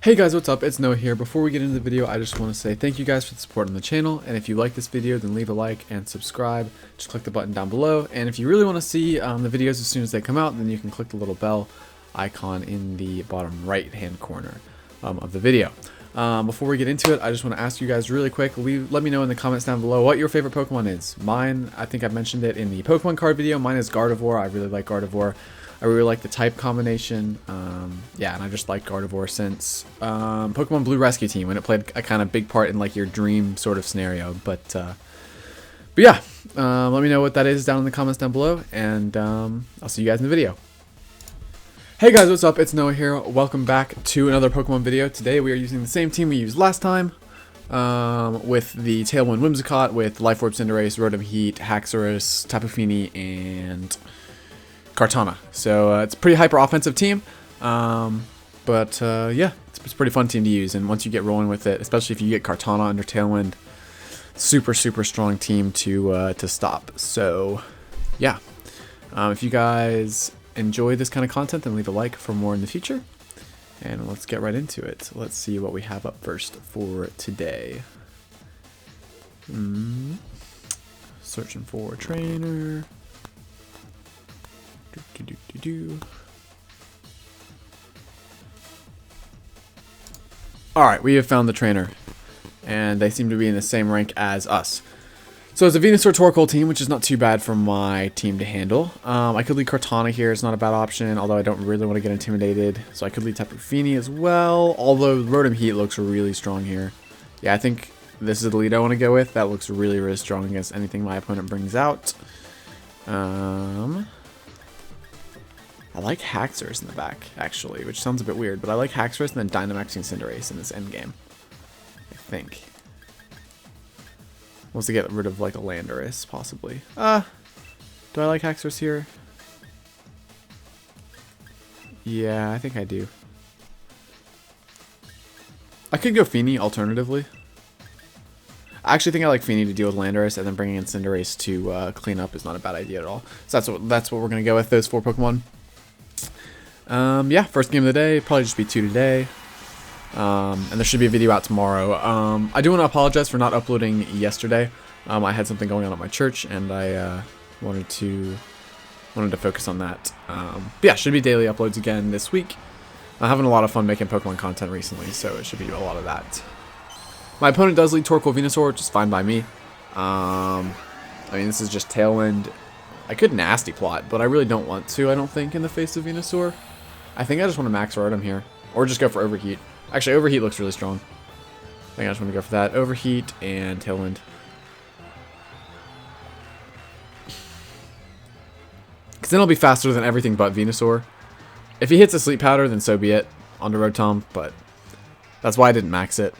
Hey guys, what's up? It's Noah here. Before we get into the video, I just want to say thank you guys for the support on the channel, and if you like this video, then leave a like and subscribe. Just click the button down below, and if you really want to see the videos as soon as they come out, then you can click the little bell icon in the bottom right hand corner of the video. Before we get into it, I just want to ask you guys really quick, let me know in the comments down below what your favorite Pokemon is. Mine, I think I mentioned it in the Pokemon card video, mine is Gardevoir. I really like Gardevoir. I really like the type combination, yeah, and I just like Gardevoir since Pokemon Blue Rescue Team, when it played a kind of big part in like your dream sort of scenario. But yeah, let me know what that is down in the comments down below, and I'll see you guys in the video. Hey guys, what's up? It's Noah here. Welcome back to another Pokemon video. Today we are using the same team we used last time, with the Tailwind Whimsicott, with Life Orb Cinderace, Rotom Heat, Haxorus, Tapu Fini, and Kartana. So it's a pretty hyper offensive team, but yeah, it's a pretty fun team to use, and once you get rolling with it, especially if you get Kartana under Tailwind, super strong team to stop. So yeah, if you guys enjoy this kind of content, then leave a like for more in the future, and let's get right into it. Let's see what we have up first for today. Searching for a trainer. Alright, we have found the trainer, and they seem to be in the same rank as us. So it's a Venusaur Torkoal team, which is not too bad for my team to handle. I could lead Kartana here, it's not a bad option, although I don't really want to get intimidated. So I could lead Tapu Fini as well, although Rotom Heat looks really strong here. Yeah, I think this is the lead I want to go with. That looks really strong against anything my opponent brings out. I like Haxorus in the back, actually, which sounds a bit weird, but I like Haxorus and then Dynamaxing Cinderace in this endgame, I think. Wants to get rid of, like, a Landorus, possibly. Do I like Haxorus here? Yeah, I think I do. I could go Fini, alternatively. I actually think I like Fini to deal with Landorus, and then bringing in Cinderace to clean up is not a bad idea at all. So that's what we're going to go with, those 4 Pokemon. Yeah, first game of the day, probably just be 2 today, and there should be a video out tomorrow. I do want to apologize for not uploading yesterday. I had something going on at my church, and I wanted to focus on that. But yeah, should be daily uploads again this week. I'm having a lot of fun making Pokemon content recently, so it should be a lot of that. My opponent does lead Torkoal Venusaur, which is fine by me. I mean, this is just Tailwind. I could Nasty Plot, but I really don't want to, I don't think, in the face of Venusaur. I think I just want to max Rotom here. Or just go for Overheat. Actually, Overheat looks really strong. I think I just want to go for that. Overheat and Tailwind. Because then I'll be faster than everything but Venusaur. If he hits a Sleep Powder, then so be it. Onto Rotom, but that's why I didn't max it.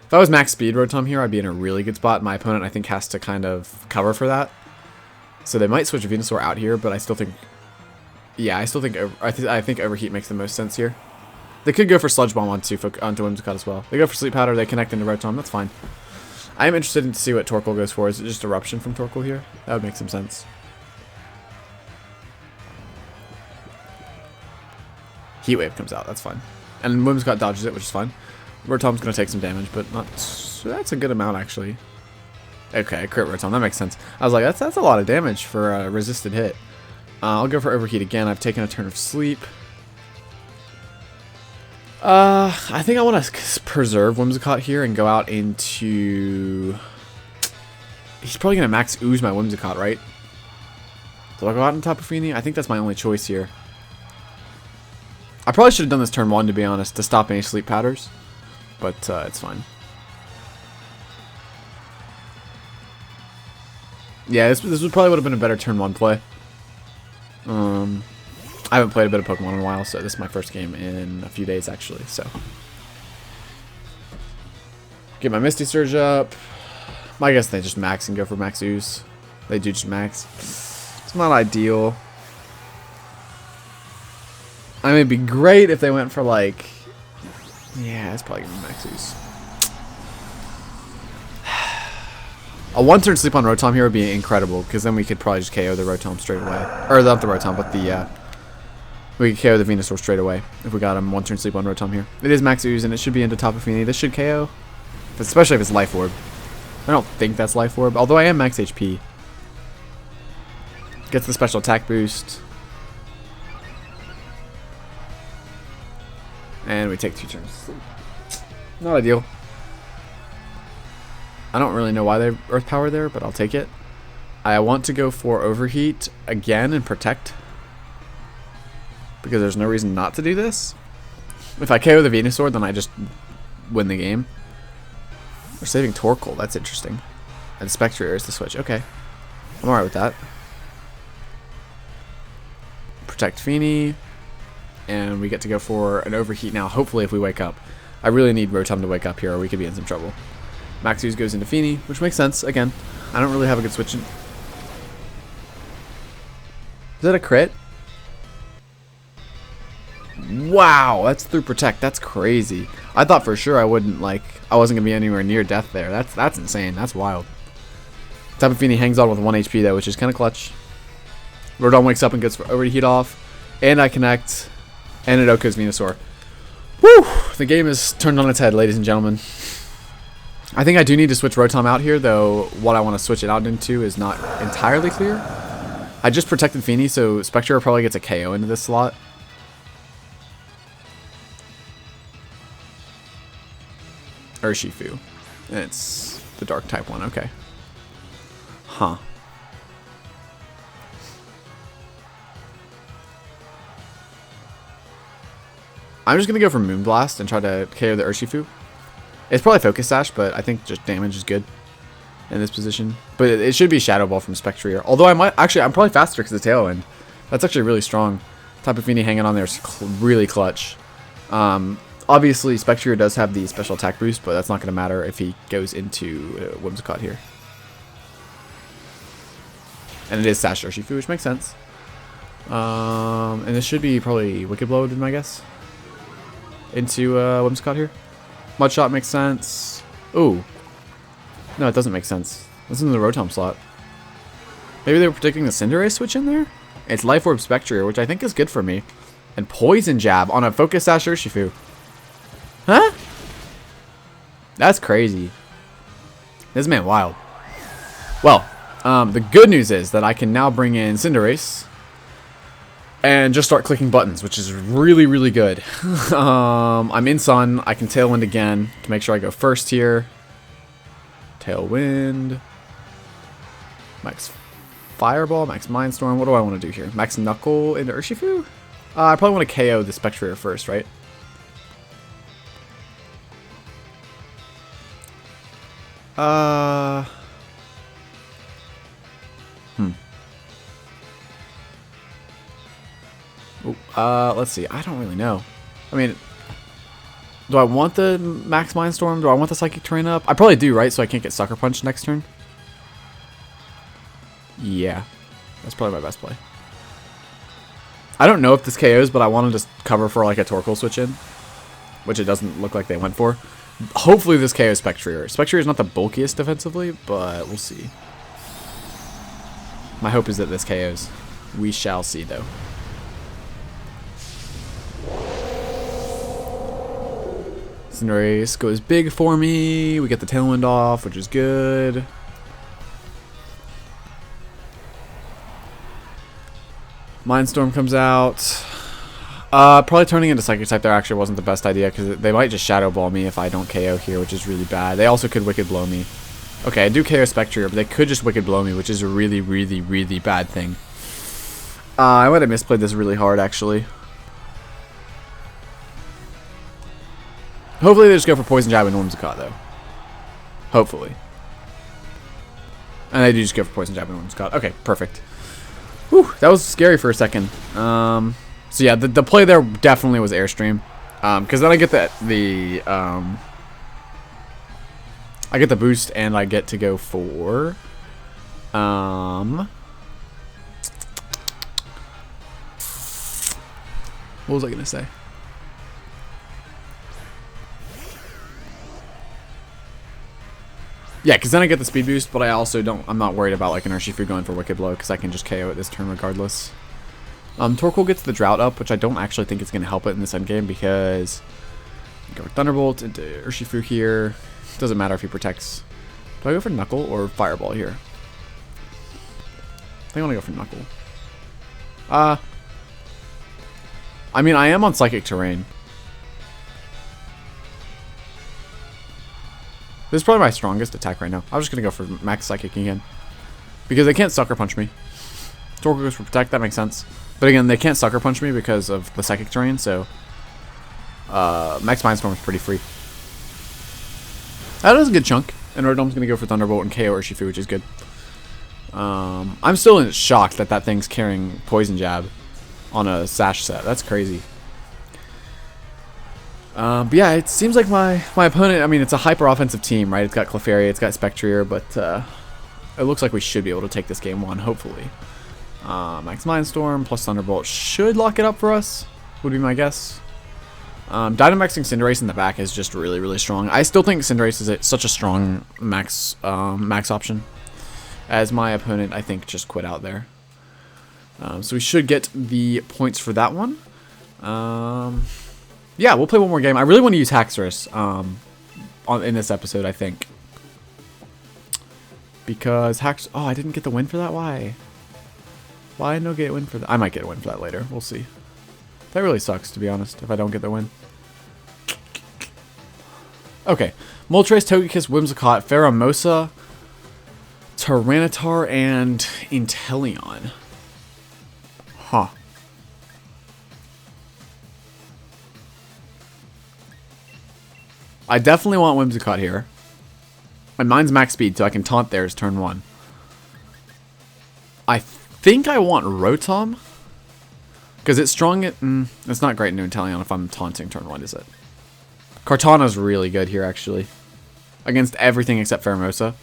If I was max speed Rotom here, I'd be in a really good spot. My opponent, I think, has to kind of cover for that. So they might switch Venusaur out here, but I still think... Yeah, I think Overheat makes the most sense here. They could go for Sludge Bomb onto Whimsicott as well. They go for Sleep Powder, they connect into Rotom, that's fine. I am interested to see what Torkoal goes for. Is it just Eruption from Torkoal here? That would make some sense. Heat Wave comes out, that's fine. And Whimsicott dodges it, which is fine. Rotom's going to take some damage, but not... That's a good amount, actually. Okay, crit Rotom, that makes sense. I was like, that's a lot of damage for a resisted hit. I'll go for Overheat again. I've taken a turn of sleep. I think I want to preserve Whimsicott here and go out into... He's probably going to max ooze my Whimsicott, right? Do I go out on Tapu Fini? I think that's my only choice here. I probably should have done this turn 1, to be honest, to stop any Sleep Powders. But it's fine. Yeah, this probably would have been a better turn 1 play. I haven't played a bit of Pokemon in a while, so this is my first game in a few days, actually, so. Get my Misty Surge up. I guess they just max and go for max ooze. They do just max. It's not ideal. I mean, it'd be great if they went for, like... Yeah, it's probably going to be max ooze. A 1-turn sleep on Rotom here would be incredible, because then we could probably just KO the Rotom straight away. Or not the Rotom, but the We can KO the Venusaur straight away if we got him one turn sleep on Rotom here. It is Max Ooze and it should be into Tapu Fini. This should KO, especially if it's Life Orb. I don't think that's Life Orb, although I am max HP. Gets the special attack boost. And we take 2 turns sleep. Not ideal. I don't really know why they Earth Power there, but I'll take it. I want to go for Overheat again and Protect, because there's no reason not to do this. If I KO the Venusaur, then I just win the game. We're saving Torkoal. That's interesting. And Spectrier is the switch. Okay. I'm alright with that. Protect Fini. And we get to go for an Overheat now, hopefully, if we wake up. I really need Rotom to wake up here or we could be in some trouble. Max Ooze goes into Fini, which makes sense. Again, I don't really have a good switch in. Is that a crit? Wow, that's through Protect. That's crazy. I thought for sure I wasn't gonna be anywhere near death there. That's insane. That's wild. Tapu Fini hangs on with 1 HP though, which is kind of clutch. Rotom wakes up and gets Overheat off, and I connect, and it OHKOs Venusaur. Woo! The game is turned on its head, ladies and gentlemen. I think I do need to switch Rotom out here, though what I want to switch it out into is not entirely clear. I just protected Fini, so Spectrier probably gets a KO into this slot. Urshifu. And it's the dark type one, okay. Huh. I'm just going to go for Moonblast and try to KO the Urshifu. It's probably Focus Sash, but I think just damage is good in this position. But it should be Shadow Ball from Spectrier. Although I'm probably faster because of Tailwind. That's actually really strong. Tapu Fini hanging on there is really clutch. Obviously, Spectrier does have the special attack boost, but that's not going to matter if he goes into Whimsicott here. And it is Sash Urshifu, which makes sense. And this should be probably Wicked Blow, would be my guess. Into Whimsicott here. Mudshot makes sense. Ooh. No, it doesn't make sense. This is in the Rotom slot. Maybe they were predicting the Cinderace switch in there? It's Life Orb Spectrier, which I think is good for me. And Poison Jab on a Focus Sash Urshifu. Huh? That's crazy. This man wild. Well, the good news is that I can now bring in Cinderace and just start clicking buttons, which is really, really good. I'm in Sun. I can Tailwind again to make sure I go first here. Tailwind. Max Fireball, Max Mindstorm. What do I want to do here? Max Knuckle into Urshifu? I probably want to KO the Spectrier first, right? Let's see. I don't really know. I mean, do I want the Max Mindstorm? Do I want the Psychic Terrain up? I probably do, right? So I can't get Sucker Punch next turn. Yeah. That's probably my best play. I don't know if this KOs, but I want to just cover for like a Torkoal switch in, which it doesn't look like they went for. Hopefully this KOs Spectrier. Spectrier is not the bulkiest defensively, but we'll see. My hope is that this KOs. We shall see, though. Cinderace goes big for me. We get the Tailwind off, which is good. Mindstorm comes out. Probably turning into Psychic type there actually wasn't the best idea because they might just Shadow Ball me if I don't KO here, which is really bad. They also could Wicked Blow me. Okay, I do KO Spectrier, but they could just Wicked Blow me, which is a really, really, really bad thing. I might have misplayed this really hard, actually. Hopefully they just go for Poison Jab and Whimsicott, though. Hopefully. And they do just go for Poison Jab and Whimsicott. Okay, perfect. Whew, that was scary for a second. So yeah, the play there definitely was Airstream. Because then I get I get the boost and I get to go for what was I gonna say? Yeah, because then I get the speed boost, but I also I'm not worried about like an Urshifu going for Wicked Blow because I can just KO it this turn regardless. Torkoal gets the drought up, which I don't actually think is going to help it in this endgame because go with Thunderbolt into Urshifu here. Doesn't matter if he protects. Do I go for Knuckle or Fireball here? I think I want to go for Knuckle. I mean, I am on Psychic Terrain. This is probably my strongest attack right now. I'm just going to go for Max Psychic again. Because they can't Sucker Punch me. Torkoal goes for Protect, that makes sense. But again, they can't Sucker Punch me because of the Psychic Terrain, so... Max Mindstorm is pretty free. That is a good chunk. And Rotom's going to go for Thunderbolt and KO Urshifu, which is good. I'm still in shock that that thing's carrying Poison Jab on a Sash set. That's crazy. But yeah, it seems like my opponent, I mean, it's a hyper-offensive team, right? It's got Clefairy, it's got Spectrier, but it looks like we should be able to take this game 1, hopefully. Max Mindstorm plus Thunderbolt should lock it up for us, would be my guess. Dynamaxing Cinderace in the back is just really, really strong. I still think Cinderace is such a strong max option. As my opponent, I think, just quit out there. So we should get the points for that one. Yeah, we'll play one more game. I really want to use Haxorus in this episode, I think. Because oh, I didn't get the win for that? Why? Why no get a win for that? I might get a win for that later. We'll see. That really sucks, to be honest, if I don't get the win. Okay. Moltres, Togekiss, Whimsicott, Pheromosa, Tyranitar, and Inteleon. Huh. I definitely want Whimsicott here. And mine's max speed, so I can taunt theirs turn 1. I think I want Rotom. Because it's strong at... it's not great in Inteleon if I'm taunting turn 1, is it? Kartana's really good here, actually. Against everything except Pheromosa.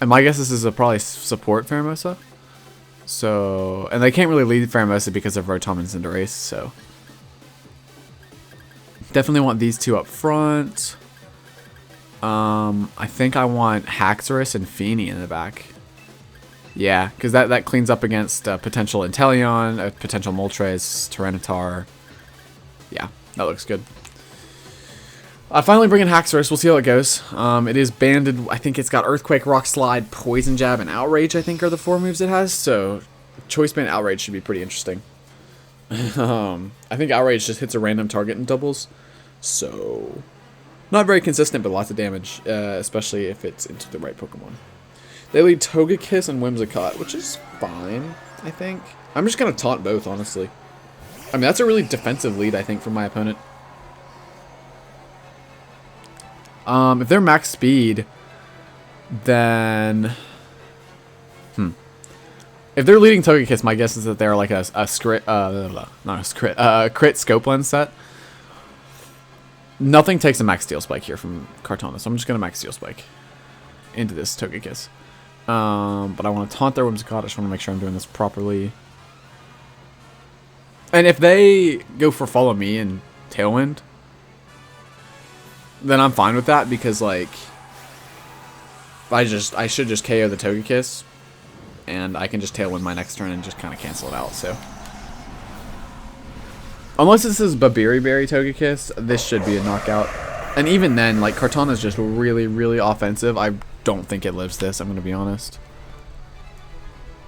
And my guess is probably support Pheromosa. So... And they can't really lead Pheromosa because of Rotom and Cinderace, so... Definitely want these two up front. I think I want Haxorus and Feeny in the back. Yeah, because that cleans up against potential Inteleon, potential Moltres, Tyranitar. Yeah, that looks good. Finally bring in Haxorus. We'll see how it goes. It is banded. I think it's got Earthquake, Rock Slide, Poison Jab, and Outrage, I think, are the 4 moves it has. So, Choice Band Outrage should be pretty interesting. I think Outrage just hits a random target and doubles. So, not very consistent, but lots of damage, especially if it's into the right Pokemon. They lead Togekiss and Whimsicott, which is fine, I think. I'm just going to taunt both, honestly. I mean, that's a really defensive lead, I think, from my opponent. If they're max speed, then... If they're leading Togekiss, my guess is that they're like a crit scope lens set. Nothing takes a max Steel Spike here from Kartana, so I'm just going to max Steel Spike into this Togekiss. But I want to taunt their Whimsicott. I just want to make sure I'm doing this properly. And if they go for Follow Me and Tailwind, then I'm fine with that because, like, I should just KO the Togekiss, and I can just Tailwind my next turn and just kind of cancel it out, so. Unless this is Babiri Berry Togekiss, this should be a knockout. And even then, like, Kartana's just really, really offensive. I don't think it lives this, I'm going to be honest.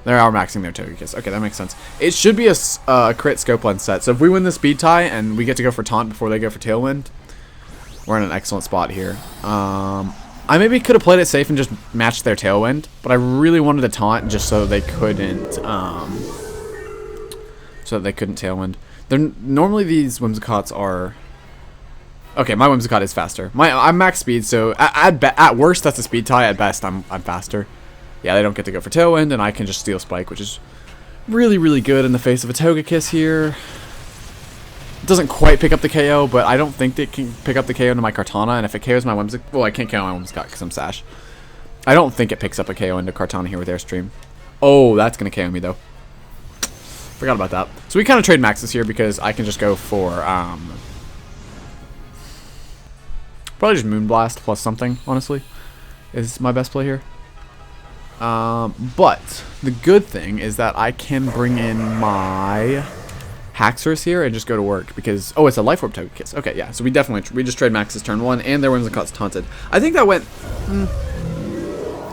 They're outmaxing their Togekiss. Okay, that makes sense. It should be a crit scope lens set. So if we win the speed tie and we get to go for taunt before they go for Tailwind, we're in an excellent spot here. I maybe could have played it safe and just matched their Tailwind, but I really wanted to taunt just so they couldn't, Tailwind. Normally these Whimsicotts are... Okay, my Whimsicott is faster. I'm max speed, so at worst that's a speed tie. At best, I'm faster. Yeah, they don't get to go for Tailwind, and I can just Steel Spike, which is really, really good in the face of a Togekiss here. It doesn't quite pick up the KO, but I don't think it can pick up the KO into my Kartana, and if it KOs my Whimsicott... Well, I can't KO my Whimsicott because I'm Sash. I don't think it picks up a KO into Kartana here with Airstream. Oh, that's going to KO me, though. Forgot about that. So we kind of trade maxes here because I can just go for... probably just Moonblast plus something, honestly, is my best play here. But the good thing is that I can bring in my Haxorus here and just go to work because, oh, it's a Life Orb Togekiss. Okay, yeah, so we just trade Max's turn 1 and their Whimsicott's taunted. I think that went,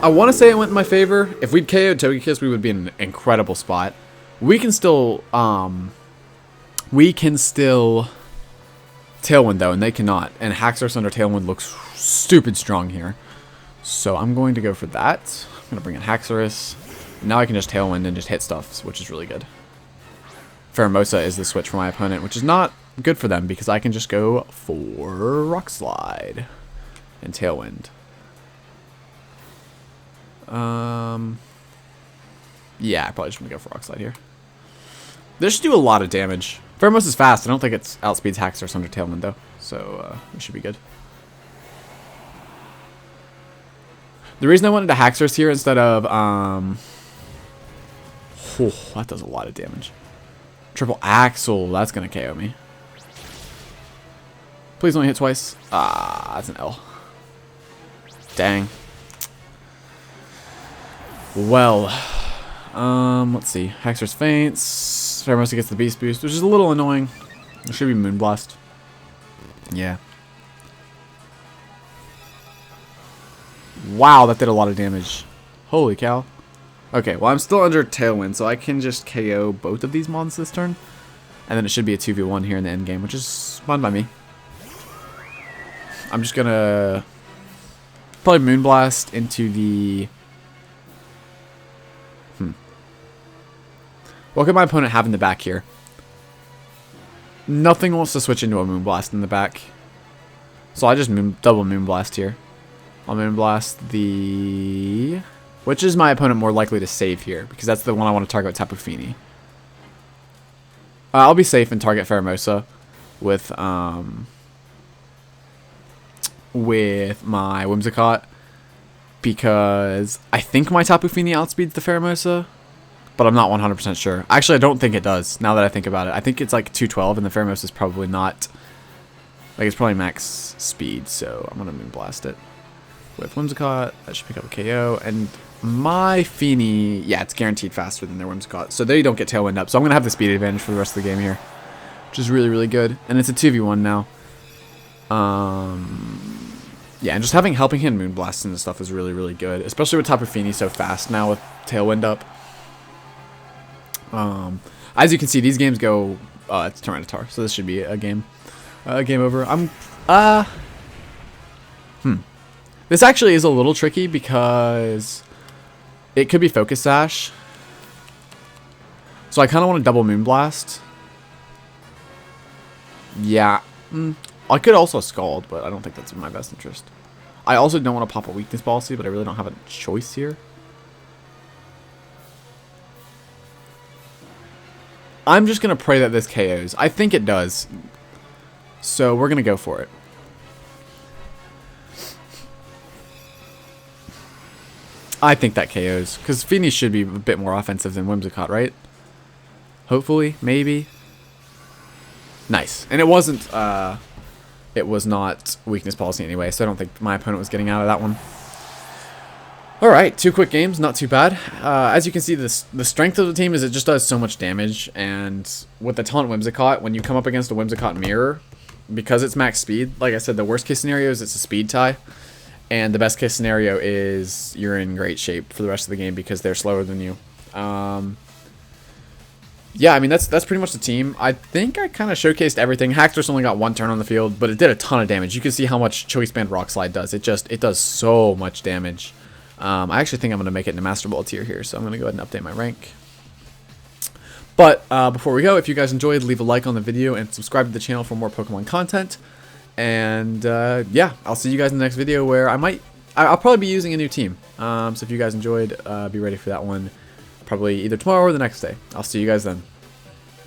I want to say it went in my favor. If we'd KO'd Togekiss, we would be in an incredible spot. We can still Tailwind though, and they cannot. And Haxorus under Tailwind looks stupid strong here. So I'm going to go for that. I'm going to bring in Haxorus. Now I can just Tailwind and just hit stuff, which is really good. Pheromosa is the switch for my opponent, which is not good for them because I can just go for Rock Slide and Tailwind. Yeah, I probably just want to go for Rock Slide here. This should do a lot of damage. Pheromosa is fast. I don't think it outspeeds Haxorus under Tailwind though, so we should be good. The reason I wanted to Haxorus here instead of that does a lot of damage. Triple Axle, that's gonna KO me. Please don't hit twice. Ah, that's an L. Dang. Well, let's see. Haxorus faints. Pheromosa gets the Beast Boost, which is a little annoying. It should be Moonblast. Yeah. Wow, that did a lot of damage. Holy cow. Okay, well, I'm still under Tailwind, so I can just KO both of these mons this turn. And then it should be a 2v1 here in the end game, which is fine by me. I'm just gonna probably Moonblast into the... What could my opponent have in the back here? Nothing wants to switch into a Moonblast in the back. So I just double Moonblast here. I'll Moonblast the... Which is my opponent more likely to save here? Because that's the one I want to target with Tapu Fini. I'll be safe and target Pheromosa with my Whimsicott. Because I think my Tapu Fini outspeeds the Pheromosa. But I'm not 100% sure. Actually, I don't think it does, now that I think about it. I think it's like 212, and the Pheromosa is probably not... Like, it's probably max speed, so I'm going to Moonblast it. With Whimsicott, that should pick up a KO, and my Fini... Yeah, it's guaranteed faster than their Whimsicott, so they don't get Tailwind up. So I'm going to have the speed advantage for the rest of the game here, which is really, really good. And it's a 2v1 now. Yeah, and just helping him Moonblast and stuff is really, really good. Especially with Tapu Fini so fast now with Tailwind up. As you can see, these games go, it's Tyranitar, so this should be a game over. This actually is a little tricky because it could be Focus Sash. So I kind of want to double Moonblast. Yeah, I could also Scald, but I don't think that's in my best interest. I also don't want to pop a weakness policy, but I really don't have a choice here. I'm just going to pray that this KOs. I think it does. So we're going to go for it. I think that KOs. Because Fini should be a bit more offensive than Whimsicott, right? Hopefully. Maybe. Nice. And it wasn't... it was not weakness policy anyway. So I don't think my opponent was getting out of that one. Alright, 2 quick games, not too bad. As you can see, the strength of the team is it just does so much damage, and with the Taunt Whimsicott, when you come up against a Whimsicott Mirror, because it's max speed, like I said, the worst case scenario is it's a speed tie, and the best case scenario is you're in great shape for the rest of the game because they're slower than you. Yeah, I mean, that's pretty much the team. I think I kind of showcased everything. Haxorus only got 1 turn on the field, but it did a ton of damage. You can see how much Choice Band Rock Slide does. It does so much damage. I actually think I'm going to make it into Master Ball tier here, so I'm going to go ahead and update my rank. But before we go, if you guys enjoyed, leave a like on the video and subscribe to the channel for more Pokemon content. And yeah, I'll see you guys in the next video where I'll probably be using a new team. So if you guys enjoyed, be ready for that one probably either tomorrow or the next day. I'll see you guys then.